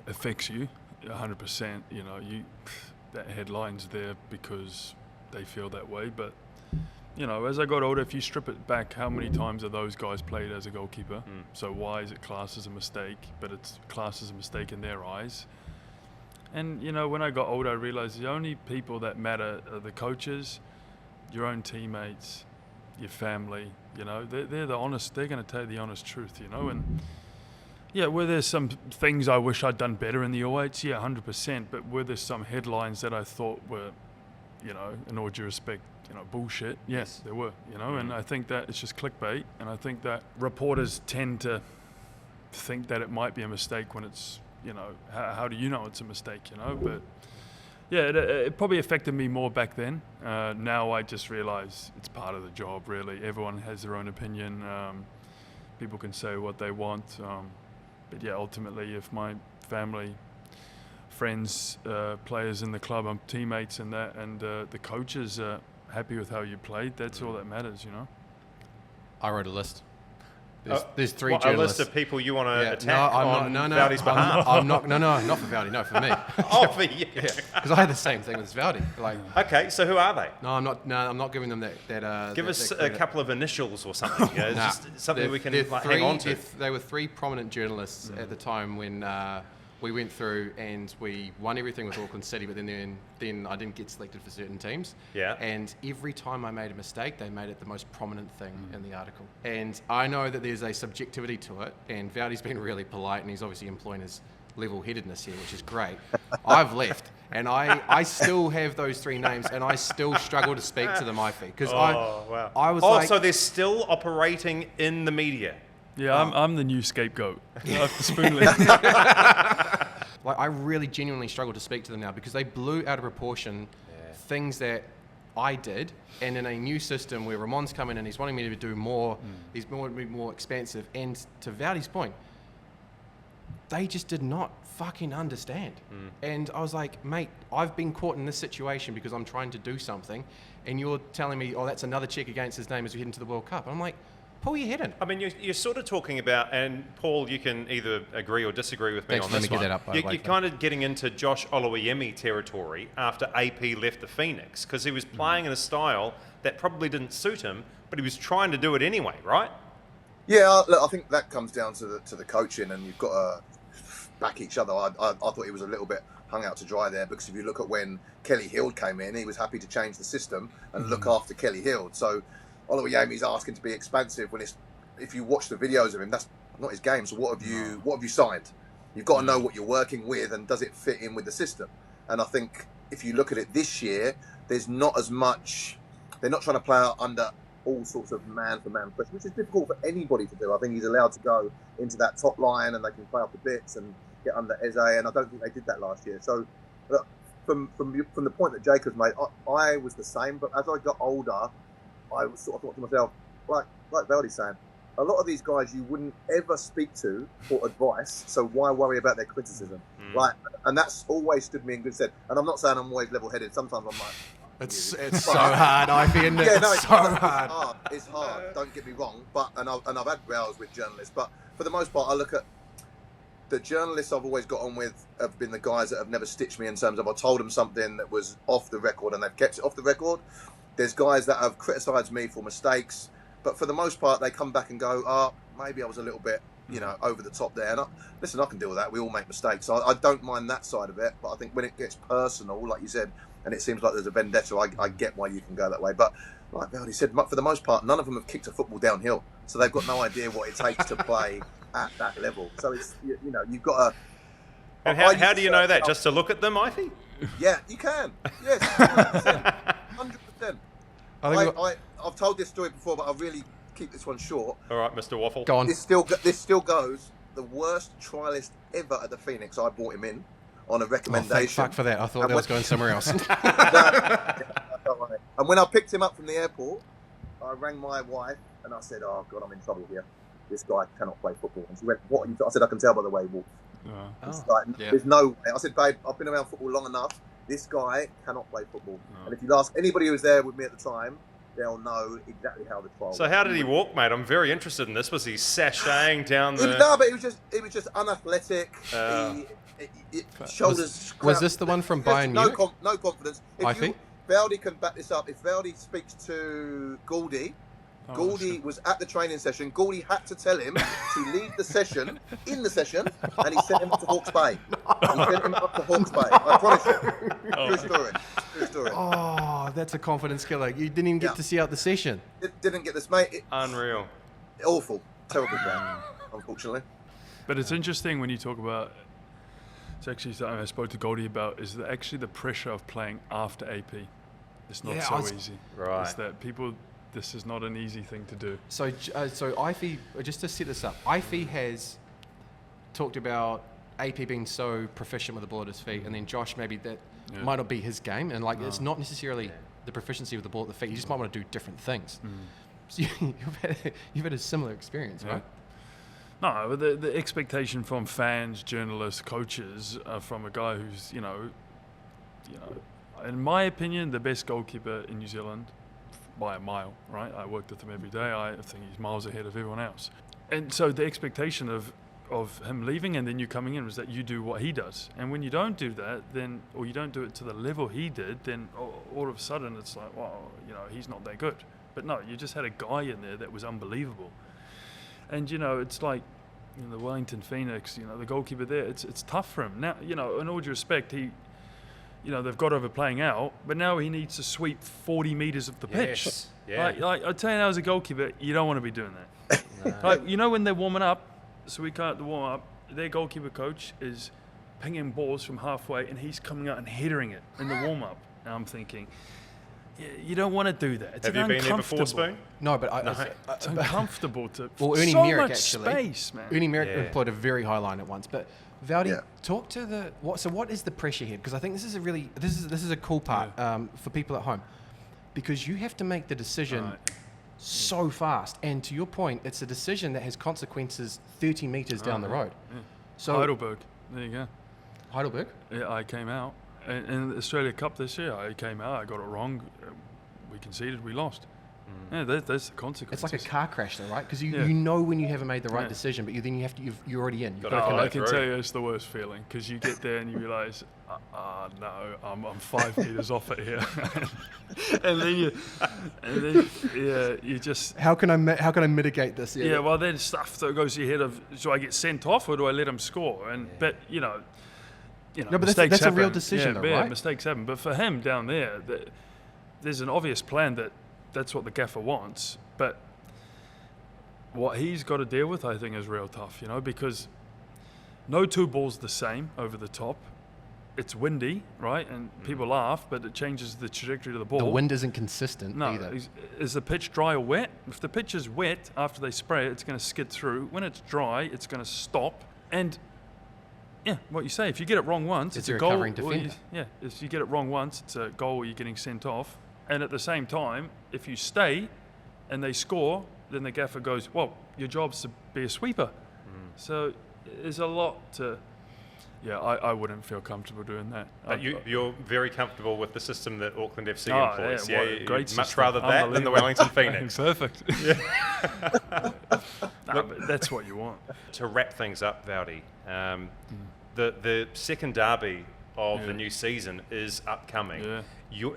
[SPEAKER 4] affects you 100%. That headline's there because they feel that way. But, as I got older, if you strip it back, how many times are those guys played as a goalkeeper? So why is it classed as a mistake? But it's classed as a mistake in their eyes. And, when I got older, I realized the only people that matter are the coaches, your own teammates, your family. They're the honest, they're going to tell you the honest truth, and yeah, were there some things I wish I'd done better in the All Whites? Yeah, 100%. But were there some headlines that I thought were, in all due respect, bullshit? Yes, there were, and I think that it's just clickbait. And I think that reporters tend to think that it might be a mistake when it's, how do you know it's a mistake, But yeah, it probably affected me more back then. Now I just realise it's part of the job, really. Everyone has their own opinion. People can say what they want. But yeah, ultimately, if my family, friends, players in the club, teammates and that, and the coaches are happy with how you played, that's all that matters,
[SPEAKER 2] I wrote a list. There's three
[SPEAKER 1] a
[SPEAKER 2] journalists.
[SPEAKER 1] list of people you want to attack
[SPEAKER 2] on
[SPEAKER 1] Voudy's behalf?
[SPEAKER 2] I'm not for Voudy, no, for me.
[SPEAKER 1] For you.
[SPEAKER 2] Because I had the same thing with Voudy.
[SPEAKER 1] Okay, so who are they?
[SPEAKER 2] No, I'm not giving them that.
[SPEAKER 1] Give us a couple of initials or something. Just something we can hang on to.
[SPEAKER 2] They were three prominent journalists at the time when we went through and we won everything with Auckland City, but then I didn't get selected for certain teams.
[SPEAKER 1] Yeah.
[SPEAKER 2] And every time I made a mistake, they made it the most prominent thing in the article. And I know that there's a subjectivity to it, and Voudy's been really polite, and he's obviously employing his level-headedness here, which is great. I've left, and I still have those three names, and I still struggle to speak to them, Ify, because I was
[SPEAKER 1] so they're still operating in the media.
[SPEAKER 4] Yeah, I'm the new scapegoat. I have to spoon
[SPEAKER 2] I really genuinely struggle to speak to them now because they blew out of proportion things that I did, and in a new system where Ramon's come in and he's wanting me to do more, he's wanting me more expansive, and to Voudy's point, they just did not fucking understand. And I was like, mate, I've been caught in this situation because I'm trying to do something, and you're telling me, that's another check against his name as we head into the World Cup. And I'm like, pull your head in.
[SPEAKER 1] I mean, you're sort of talking about, and Paul, you can either agree or disagree with me
[SPEAKER 2] Thanks
[SPEAKER 1] on
[SPEAKER 2] for letting
[SPEAKER 1] this
[SPEAKER 2] me
[SPEAKER 1] one.
[SPEAKER 2] get that up, by the way,
[SPEAKER 1] You're kind of getting into Josh Oluwayemi territory after AP left the Phoenix, because he was playing in a style that probably didn't suit him, but he was trying to do it anyway, right?
[SPEAKER 3] Yeah, look, I think that comes down to the coaching, and you've got to back each other. I thought he was a little bit hung out to dry there, because if you look at when Kelly Hild came in, he was happy to change the system and look after Kelly Hild. So Oluwayemi's asking to be expansive when if you watch the videos of him, that's not his game. So what have you signed? You've got to know what you're working with, and does it fit in with the system? And I think if you look at it this year, there's not as much. They're not trying to play out under all sorts of man-for-man pressure, which is difficult for anybody to do. I think he's allowed to go into that top line, and they can play off the bits and get under Eze, and I don't think they did that last year. So look, from the point that Jacob's made, I was the same, but as I got older, I was sort of thought to myself, like Woudy's saying, a lot of these guys you wouldn't ever speak to for advice, so why worry about their criticism? And that's always stood me in good stead. And I'm not saying I'm always level-headed. Sometimes I'm like,
[SPEAKER 2] it's so hard, Ivy, isn't it?
[SPEAKER 3] Yeah, no,
[SPEAKER 2] it's so hard.
[SPEAKER 3] It's hard. Don't get me wrong. But and I've had rows with journalists. But for the most part, I look at the journalists I've always got on with have been the guys that have never stitched me in terms of I told them something that was off the record and they've kept it off the record. There's guys that have criticised me for mistakes, but for the most part, they come back and go, maybe I was a little bit, over the top there. And listen, I can deal with that. We all make mistakes. I don't mind that side of it. But I think when it gets personal, like you said, and it seems like there's a vendetta, I get why you can go that way. But like Woudy said, for the most part, none of them have kicked a football downhill. So they've got no idea what it takes to play at that level. So it's, you've got to...
[SPEAKER 1] And how do you know that? Just to look at them, Ivy?
[SPEAKER 3] Yeah, you can. Yes, 100%. 100%. I've told this story before, but I'll really keep this one short.
[SPEAKER 1] All right, Mr. Waffle.
[SPEAKER 2] Go on.
[SPEAKER 3] This still goes. The worst trialist ever at the Phoenix, I brought him in on a recommendation.
[SPEAKER 2] Thank fuck for that. I thought that was going somewhere else.
[SPEAKER 3] And when I picked him up from the airport, I rang my wife and I said, "Oh God, I'm in trouble here. This guy cannot play football." And she went, "What are you?" I said, "I can tell by the way he walks." There's no way. I said, "Babe, I've been around football long enough. This guy cannot play football." And if you ask anybody who was there with me at the time, they'll know exactly how the trial.
[SPEAKER 1] So how did he walk, mate? I'm very interested in this. Was he sashaying down the?
[SPEAKER 3] No, but it was just unathletic. Shoulders.
[SPEAKER 2] Was this the one from Bayern Munich?
[SPEAKER 3] No confidence. Woudy can back this up. If Woudy speaks to Goaldy, Goaldy was at the training session. Goaldy had to tell him to leave the session, and he sent him up to Hawke's Bay. I promise you. True story.
[SPEAKER 2] Oh, that's a confidence killer. You didn't even get to see out the session.
[SPEAKER 3] Didn't get this, mate.
[SPEAKER 1] Unreal.
[SPEAKER 3] Awful. Terrible game, unfortunately.
[SPEAKER 4] But it's interesting when you talk about, it's actually something I spoke to Goldie about, is that actually the pressure of playing after AP. It's not easy.
[SPEAKER 1] Right.
[SPEAKER 4] It's that this is not an easy thing to do.
[SPEAKER 2] So Ify, just to set this up, Ify has talked about AP being so proficient with the ball at his feet, and then Josh, maybe that might not be his game, and it's not necessarily the proficiency with the ball at the feet. You just might want to do different things. So you've had a similar experience, right?
[SPEAKER 4] No, but the expectation from fans, journalists, coaches, from a guy who's, in my opinion, the best goalkeeper in New Zealand by a mile, right? I worked with him every day. I think he's miles ahead of everyone else. And so the expectation of him leaving and then you coming in was that you do what he does. And when you don't do that, or you don't do it to the level he did, then all of a sudden it's like, well, he's not that good. But no, you just had a guy in there that was unbelievable. And, it's like, the Wellington Phoenix, the goalkeeper there, it's tough for him. Now, in all due respect, they've got over playing out, but now he needs to sweep 40 metres of the pitch.
[SPEAKER 1] Yeah.
[SPEAKER 4] Like I tell you now, as a goalkeeper, you don't want to be doing that. Like, when they're warming up, so we can't warm up, their goalkeeper coach is pinging balls from halfway, and he's coming out and headering it in the warm-up. And I'm thinking, you don't want to do that. It's
[SPEAKER 1] Have you been there before, Spoon?
[SPEAKER 2] No, but
[SPEAKER 4] it's uncomfortable to.
[SPEAKER 2] Well, Ernie
[SPEAKER 4] so
[SPEAKER 2] Merrick
[SPEAKER 4] much space, man.
[SPEAKER 2] Ernie Merrick employed a very high line at once, but Woudy, talk to what is the pressure here? Because I think this is a cool part for people at home, because you have to make the decision so fast, and to your point, it's a decision that has consequences 30 metres down the road.
[SPEAKER 4] Yeah.
[SPEAKER 2] So
[SPEAKER 4] Heidelberg, there you go.
[SPEAKER 2] Heidelberg?
[SPEAKER 4] Yeah, I came out. In the Australia Cup this year, I came out, I got it wrong. We conceded, we lost. Yeah, that's the consequence.
[SPEAKER 2] It's like a car crash, though, right? Because you,
[SPEAKER 4] Yeah.
[SPEAKER 2] you know when you haven't made the right decision, but then you have to. You're already in. You've got to
[SPEAKER 1] Oh,
[SPEAKER 2] commit.
[SPEAKER 4] I can
[SPEAKER 1] through.
[SPEAKER 4] tell you it's the worst feeling because you get there and you realise, no, I'm 5 meters off it here, and then you just.
[SPEAKER 2] How can I mitigate this?
[SPEAKER 4] Yeah, well, then stuff that goes ahead of, do I get sent off or do I let him score? And but no,
[SPEAKER 2] but
[SPEAKER 4] mistakes
[SPEAKER 2] that's a real
[SPEAKER 4] happen.
[SPEAKER 2] decision,
[SPEAKER 4] yeah,
[SPEAKER 2] though,
[SPEAKER 4] yeah,
[SPEAKER 2] right?
[SPEAKER 4] mistakes happen. But for him down there, there's an obvious plan that's what the gaffer wants. But what he's got to deal with, I think, is real tough. Because no two balls the same over the top. It's windy, right? And people laugh, but it changes the trajectory of the ball.
[SPEAKER 2] The wind isn't consistent
[SPEAKER 4] No,
[SPEAKER 2] either.
[SPEAKER 4] is the pitch dry or wet? If the pitch is wet after they spray it, it's going to skid through. When it's dry, it's going to stop. And yeah, what you say, if you get it wrong once,
[SPEAKER 2] It's
[SPEAKER 4] it's
[SPEAKER 2] a
[SPEAKER 4] a goal.
[SPEAKER 2] recovering defender.
[SPEAKER 4] If you get it wrong once, it's a goal or you're getting sent off. And at the same time, if you stay and they score, then the gaffer goes, well, your job's to be a sweeper. So there's a lot to... Yeah, I wouldn't feel comfortable doing that.
[SPEAKER 1] But you're very comfortable with the system that Auckland FC
[SPEAKER 4] Oh,
[SPEAKER 1] employs.
[SPEAKER 4] yeah,
[SPEAKER 1] Yeah,
[SPEAKER 4] great
[SPEAKER 1] you'd much
[SPEAKER 4] system.
[SPEAKER 1] rather that than the Wellington Phoenix.
[SPEAKER 4] Perfect. But that's what you want.
[SPEAKER 1] To wrap things up, Woudy, the second derby of the new season is upcoming.
[SPEAKER 4] Yeah.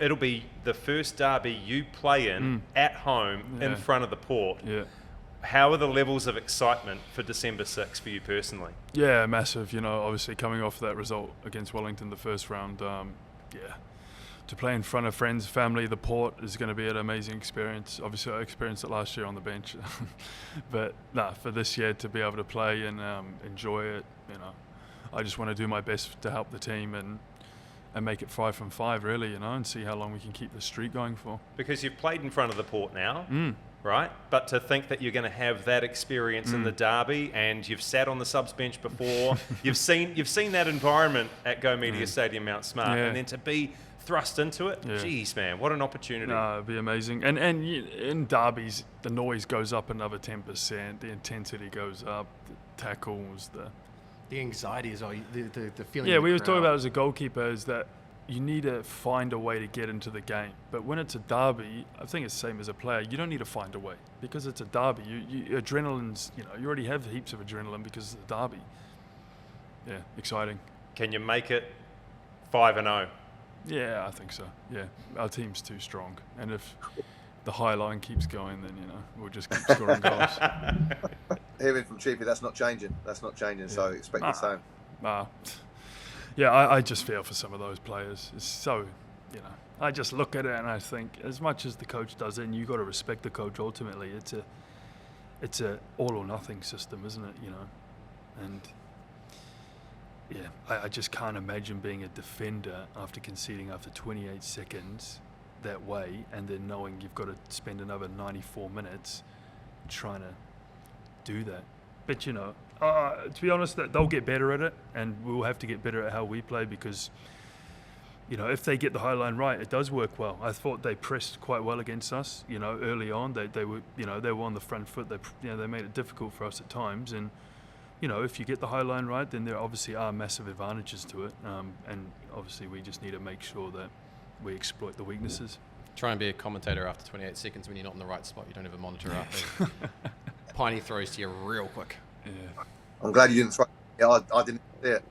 [SPEAKER 1] It'll be the first derby you play in at home in front of the Port.
[SPEAKER 4] Yeah.
[SPEAKER 1] How are the levels of excitement for December 6 for you personally?
[SPEAKER 4] Yeah, massive. Obviously coming off that result against Wellington the first round, to play in front of friends, family, the Port is going to be an amazing experience. Obviously, I experienced it last year on the bench, but for this year to be able to play and enjoy it, I just want to do my best to help the team and make it 5 from 5, really, and see how long we can keep the streak going for.
[SPEAKER 1] Because you've played in front of the Port now. Right, but to think that you're going to have that experience in the derby, and you've sat on the subs bench before, you've seen that environment at Go Media Stadium, Mount Smart, and then to be thrust into it, geez, man, what an opportunity!
[SPEAKER 4] No, it'd be amazing. And in derbies, the noise goes up another 10%, the intensity goes up, the tackles,
[SPEAKER 2] The anxiety is all the feeling.
[SPEAKER 4] Yeah,
[SPEAKER 2] in the
[SPEAKER 4] we were
[SPEAKER 2] crowd.
[SPEAKER 4] talking about as a goalkeeper is that you need to find a way to get into the game. But when it's a derby, I think it's the same as a player. You don't need to find a way because it's a derby. Adrenaline's, you already have heaps of adrenaline because it's a derby. Yeah, exciting.
[SPEAKER 1] Can you make it 5-0?
[SPEAKER 4] Yeah, I think so. Yeah, our team's too strong. And if the high line keeps going, then, we'll just keep scoring goals.
[SPEAKER 3] Hearing from Chiefy, that's not changing. So expect the same.
[SPEAKER 4] Yeah, I just feel for some of those players. It's so, I just look at it and I think, as much as the coach does it, and you've got to respect the coach ultimately, it's a all or nothing system, isn't it, And, yeah, I just can't imagine being a defender after conceding after 28 seconds that way, and then knowing you've got to spend another 94 minutes trying to do that. But, to be honest, they'll get better at it, and we'll have to get better at how we play because, if they get the high line right, it does work well. I thought they pressed quite well against us, early on. They were, they were on the front foot. They made it difficult for us at times, and, if you get the high line right, then there obviously are massive advantages to it, and obviously we just need to make sure that we exploit the weaknesses.
[SPEAKER 2] Try and be a commentator after 28 seconds when you're not in the right spot. You don't have a monitor up. Piney throws to you real quick.
[SPEAKER 4] Yeah.
[SPEAKER 3] I'm glad you didn't throw. Yeah, I didn't see it.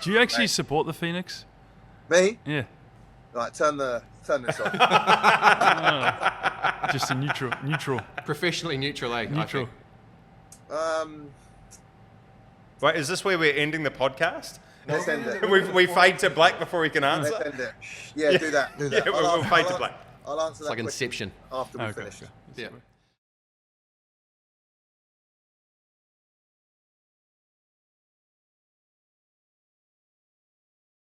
[SPEAKER 4] Do you actually support the Phoenix?
[SPEAKER 3] Me?
[SPEAKER 4] Yeah.
[SPEAKER 3] Right, turn this off.
[SPEAKER 4] Just a neutral.
[SPEAKER 2] Professionally neutral, eh?
[SPEAKER 4] Neutral.
[SPEAKER 1] Wait, is this where we're ending the podcast?
[SPEAKER 3] Let's end it.
[SPEAKER 1] we fade to black before we can answer.
[SPEAKER 3] Let's end it. Yeah, do that.
[SPEAKER 1] Yeah, we'll fade to black.
[SPEAKER 3] I'll answer that
[SPEAKER 2] It's like
[SPEAKER 3] question
[SPEAKER 2] Inception.
[SPEAKER 3] after we
[SPEAKER 4] Okay.
[SPEAKER 3] finish.
[SPEAKER 2] Yeah.